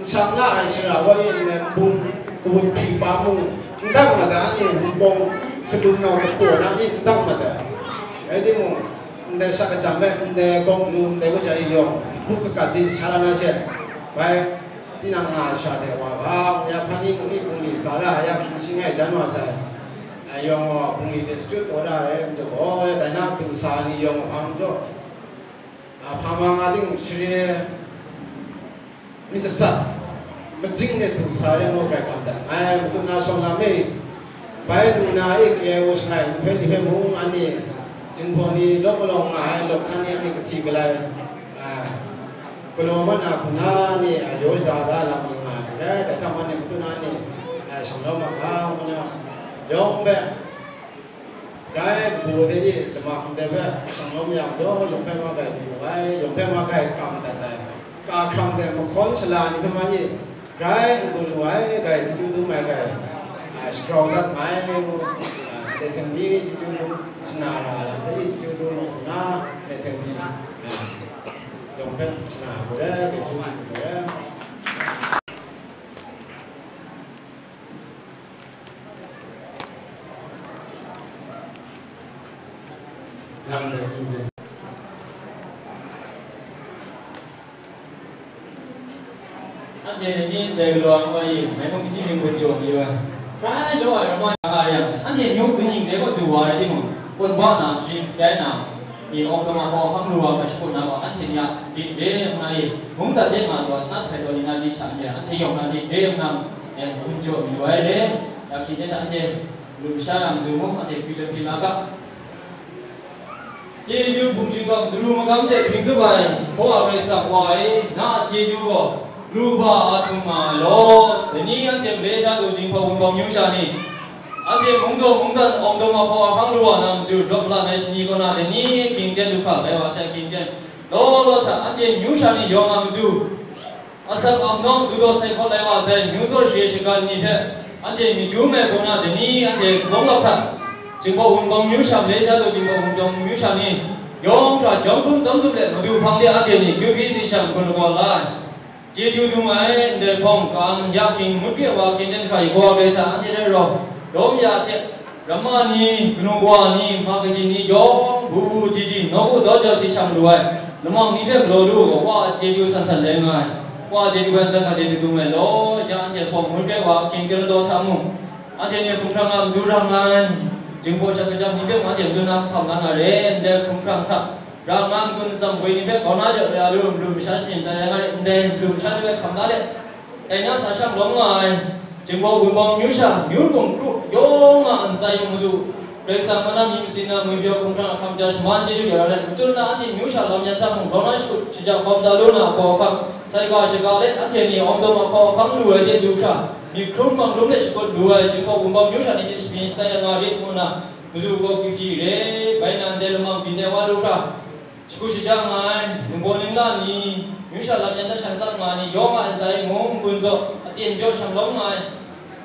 ช่างละไอ้เสือว่าอย่างเนี่ยบุญกุบผีปามุงตั้งมาแต่อันนี้บุญปองสะดุดนอนตัวนั่นนี่ตั้งมาแต่ไอ้ที่มุงในสักจับแม่ในกองนุ่มในวิจัยยองคุกกัดดิชาลานาเช่ไปที่นางอาชาเดว่าอยากพันนี้มุนี่มุนี่สาระอยากคิดสิ่งให้จันว่าใส่ยองมุนี่เด็กจุดตัวได้จะบอกแต่น้ำตุสานียองพังจ่อพามังอาทิตย์เชื่อมิจะสัตมันจริงเนี่ยตุสาเรื่องโลกแรงกันแต่มันตุนาสองลำไม่ไปดูนาอีกเอวสไงเพื่อนที่เพื่อนมุ้งอันนี้จึงพอนี้ลบลงมาลบคันนี้นี่ก็ทีกันเลยกลัวมันคุณน้านี่โยชดาดาลามีมาแต่ถ้ามันเนี่ยคุณน้านี่สมรภูมิข้าวมันเนี่ยยอมแบบได้บัวที่ละมาแต่แบบสมรภูมิอย่างเดียวยอมแบบว่าไก่บัวไก่ยอมแบบว่าไก่กำแต่การครั้งแต่มาค้นฉลาดนี่เป็นมันยี่ได้บุญไว้ไก่ที่อยู่ตรงไหนไก่สกรอตัดไม้ในทางนี้ที่อยู่ชนะอะไรที่อยู่ตรงหน้าในทางนี้ยอมเป็นชนะบุรีเกิดจุดบุรี
làm được chủ đề
anh nhìn như đề luận và gì mấy công chí mình buồn chuộng gì vậy cái đó là nó anh nhìn nhung cái nhìn đấy có đủ rồi đi mà quân bọn nào chim cái nào thì ông cơ mà họ không lùa mà chúng nào anh nhìn nhá đi để hôm nay muốn ta đến mà rồi sát phải rồi là đi sản nhà anh thấy ông là đi để ông nằm em buồn chuộng như vậy đấy là khi đến anh chơi lùi xa làm từ muốn anh thì quy chuẩn thì là các 제주 봉신강 누르마감제 빙수바이 보아를 싹와이 나 제주고 루바 아tum마 데니 안제 레샤도 진포 운동 유샤니 안제 몽도 몽단 엉동아 포와 항루와 남주 드롭라 내시니거나 데니 긴제 루파 레와세 긴제 로로차 안제 유샤니 영암주 아삭 암농 두도 세포 레와세 뉴소 시시간니 페 안제 미주메 고나 데니 안제 몽록타 진포 운동 유샤 레샤도 진포 운동 유샤니 영tra 정품 점수래 모두 방대 안제니 교비시 샴 권고라 제주 동아에 내 봉강 야킹 무비와 긴전파이 고아베사 안제레로 롬야체 라마니 그노과니 마그지니 영 부부지지 너고 너저시 샴루아이 르망 니베 글로루 와 제주 산산랭아이 와 제주 반장가 제주 동에로 야안제 봉 무비와 긴전도 사무 안제니 공평함 두랑아이 증보샤그자 니베 마제 누나 팜나나레 내 공평타 Ramang kun sam wei ni be kona jo ya lu misas ni ta ngai ne lu misas be khamna le ena sa sam long ngai jingbo gun bong nyu sa nyu bong ru yo ma an sai mu ju le sa mana mi sina mu bio kum ra kham ja sman ji ju ya le tu na ti nyu sa lam ya ta mu kona su chi ja khom sa lu na ko kham sai ga shi ga le an te ni om do ma ko kham lu ye du kha mi khum bang lu le ko du ai jingbo gun bong nyu sa ni si spin sta ya na ri mu na mu ju ko ki le bai na de ma bi ne wa lu ra 시장만 농고능라니 유샤람연다 샹상마니 영아 안사이 몽군조 아티엔조 샹롱마이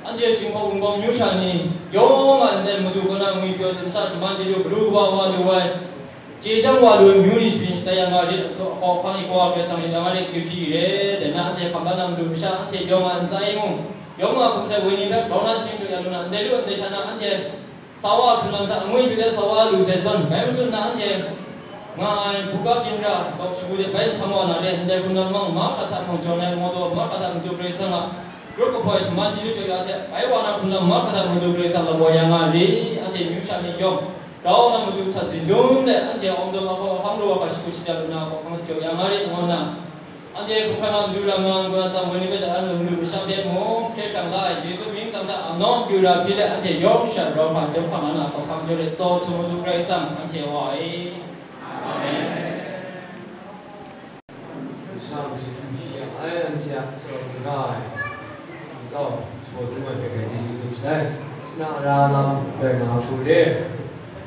안제 증보 공공 유샤니 영아 안제 모두거나 무이표 심사시만지로 블루바와 루와이 제장와 루 뮤니 빈스타양아리 어파니 고아 베상이랑아리 규티레 데나한테 판단함 루미샤 한테 영아 안사이 몽 영아 공사 원이베 로나스민도 야루나 내려 안데샤나 한테 사와 불란다 무이비데 사와 루세전 매무든 한테 ngai buka kimra bab subude bai thamwa le ndai kunal mang ma katha mang jonai modo ma katha mang presa na group of boys ma jiru jo ya se bai wana kunal ma katha mang presa la boya ma le ate nyu sa ni yom daw na mu ju tha sin yom le ate om do ma ko ham lo ka shu chi ja na ko mang jo ya ma le ngona ate buka na du la mang ko sa mo ni be ja an lu sa be mo ke tang la yesu min sam sa am no pyu ra pi le ate yom sha ro pha jo pha na ko kam jo le so chu mu ju presa ate wa ai
Sam si kimshia ayan siya so ngai do so tu mai pe ji ji tu sai sna ra lam pe na pu de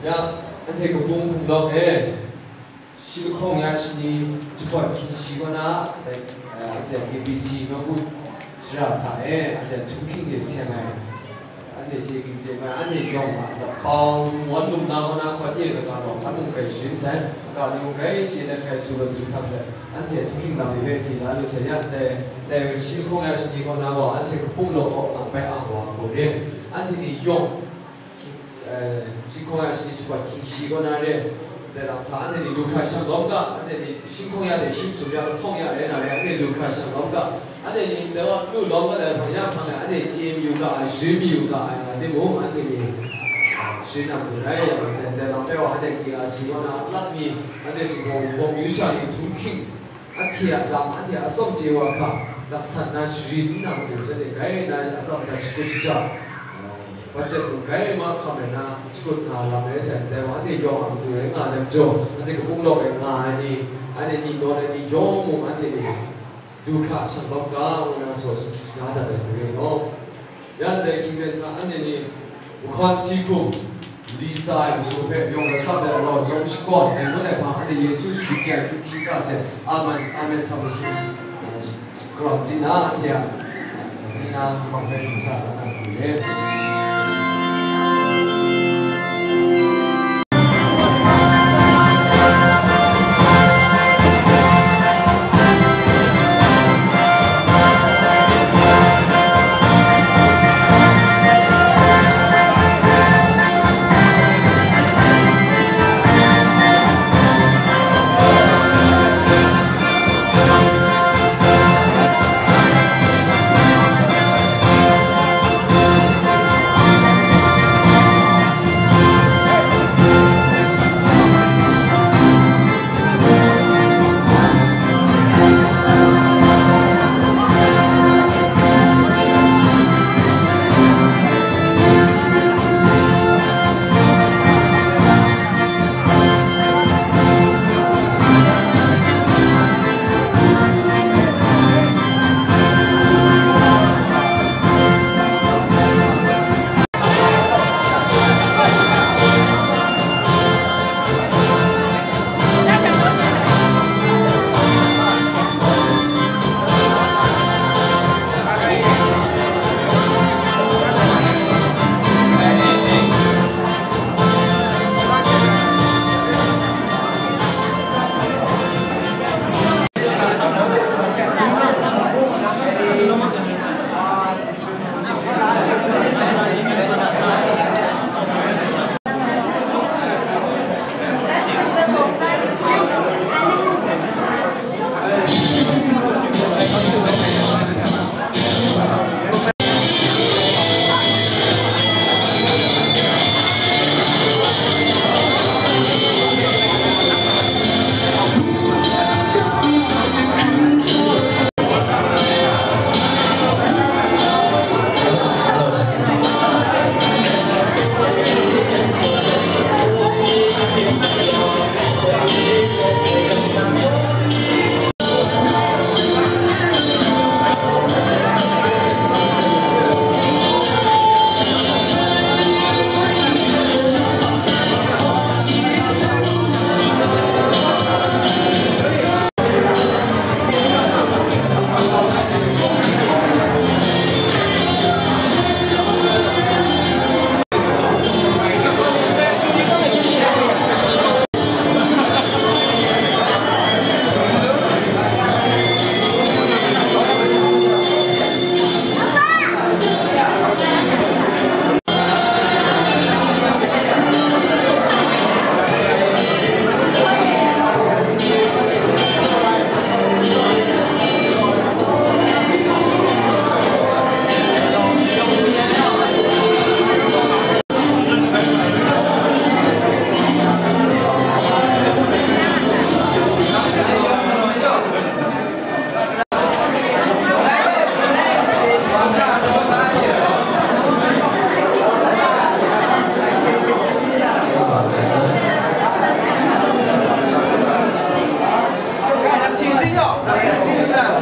ya an se ko bung bung lo e shi khong ya shi tu pa ki shi ko na an se ABC no bu sra sa e an se tu king ge xian ngai an se ji king je ma an se yong ma da pao wan lum na ko na kho ye ga ro phan lum pe shin sai ga lu ge ji da khai su lo su tham de 안제 투킹 남이 왜 지나를 세야 때 실콩야 시기고 나고 안제 그 뽕로 앞에 하고 그래 안제 용 실콩야 시기 주가 시고 나래 내가 안에 루카션 넘가 안에 실콩야 돼 심수별 콩야 내 나래 안에 루카션 넘가 안에 내가 또 넘가 내가 그냥 방에 안에 제미우가 아니 스미우가 아니 뭐 안에 신앙도 나야 맞는데 남배와 안에 기가 시고나 라미 안에 지금 공유샤니 투킹 아티야 남 아티야 som지와가 낙산나 주인나 저제 가이나 아sam나 치고치자 버젯도 가이마 카메나 치고나 라메세 대와데 요암도 eng아는 좀 안데 그 공로에 가니 안에 니 너네 니 요모 안데 두카 상범가 오나서 나다데 그래요 야데 김벤사 안데 니 우칸티쿠 리사이 소페 용가 사베로 정식권 때문에 방한테 예수 쉽게 주기가 제 아멘 참으수 그럼 디나티야 디나 방패 인사하는 게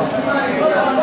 Hãy subscribe cho kênh Ghiền Mì Gõ để không bỏ lỡ